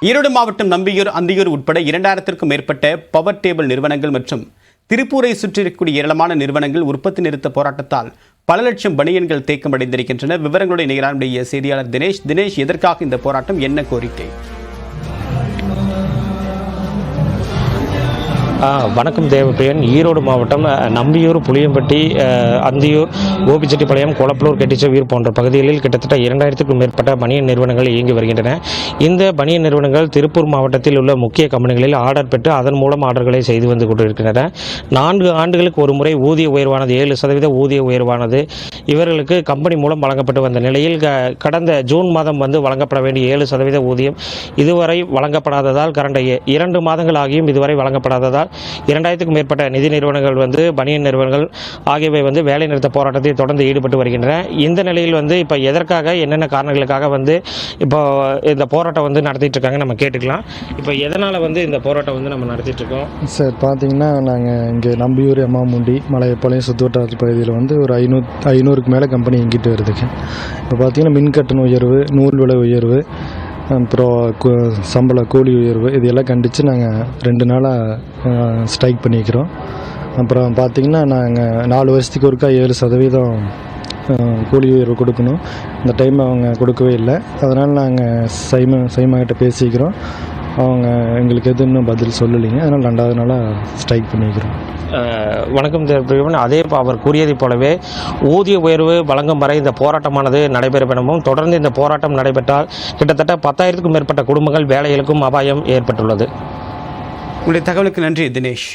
ஈரோடு மாவட்டம் நம்பியூர், அந்தியூர் உட்பட 2000க்கும் மேற்பட்ட பவர் டேபிள் நிறுவனங்கள் மற்றும் திருப்பூரை சுற்றியிருக்கக்கூடிய ஏராளமான நிறுவனங்கள் உற்பத்தி நிறுத்த போராட்டத்தால் பல லட்சம் பனியன்கள் தேக்கமடைந்திருக்கின்றன. விவரங்களுடைய நிகழ்ச்சிய செய்தியாளர் தினேஷ், எதற்காக இந்த போராட்டம், என்ன கோரிக்கை? வணக்கம் தேவப்பிரியன். ஈரோடு மாவட்டம் நம்பியூர், புளியம்பட்டி, அந்தியூர், கோபிச்செட்டிப்பாளையம், கொளப்பலூர், கெட்டிச்சவீர் போன்ற பகுதிகளில் கிட்டத்தட்ட 2000க்கும் மேற்பட்ட பனியன் நிறுவனங்கள் இயங்கி வருகின்றன. இந்த பனியன் நிறுவனங்கள் திருப்பூர் மாவட்டத்தில் உள்ள முக்கிய கம்பெனிகளில் ஆர்டர் பெற்று அதன் மூலம் ஆர்டர்களை செய்து வந்து கொண்டிருக்கின்றன. 4 ஆண்டுகளுக்கு ஒரு முறை ஊதிய உயர்வானது 7% ஊதிய உயர்வானது இவர்களுக்கு கம்பெனி மூலம் வழங்கப்பட்டு வந்த நிலையில் கடந்த ஜூன் மாதம் வழங்கப்பட வேண்டிய 7% ஊதியம் இதுவரை வழங்கப்படாததால், கடந்த 2 மாதங்கள் ஆகியும் இதுவரை வழங்கப்படாததால் 2000க்கும் மேற்பட்ட நிதி நிறுவனங்கள் பனியன் நிறுவனங்கள் ஆகியவை வேலை நிறுத்த போராட்டத்தில் தொடர்ந்து ஈடுபட்டு வருகின்றன. இந்த நிலையில் இப்போ எதற்காக, என்னென்ன காரணங்களுக்காக இப்போ இந்த போராட்டம் நடத்திட்டு இருக்காங்க நம்ம கேட்டுக்கலாம். இப்போ எதனால் இந்த போராட்டம் நம்ம நடத்திட்டு இருக்கோம் சார்? பார்த்தீங்கன்னா நாங்கள் இங்கே நம்பியூர், எம்மாமுண்டி, மலையப்பாளையம் சுற்றுவட்டார பகுதியில் ஒரு 500க்கு மேலே கம்பெனி இயங்கிட்டு வருதுங்க. இப்போ பார்த்தீங்கன்னா மின் கட்டண உயர்வு, நூல் விலை உயர்வு, அப்புறம் சம்பள கூலி உயர்வு, இதெல்லாம் கண்டித்து நாங்கள் 2 நாளாக ஸ்ட்ரைக் பண்ணிக்கிறோம். அப்புறம் பார்த்திங்கன்னா நாங்கள் 4 வருஷத்துக்கு ஒருக்கா 7% கூலி உயர்வு கொடுக்கணும். இந்த டைம் அவங்க கொடுக்கவே இல்லை. அதனால் நாங்கள் சைமாகிட்ட பேசிக்கிறோம். அவங்க எங்களுக்கு எதுவும் பதில் சொல்லலைங்க. அதனால் 2வது நாளாக ஸ்ட்ரைக் பண்ணிக்கிறோம். வணக்கம் தேவப்பிரியன். அதே அவர் கூறியதைப் போலவே ஊதிய உயர்வு வழங்கும் வரை இந்த போராட்டமானது நடைபெறும் எனவும், தொடர்ந்து இந்த போராட்டம் நடைபெற்றால் கிட்டத்தட்ட 10,000க்கும் மேற்பட்ட குடும்பங்கள் வேலைகளுக்கும் அபாயம் ஏற்பட்டுள்ளது. உங்களுடைய தகவலுக்கு நன்றி தினேஷ்.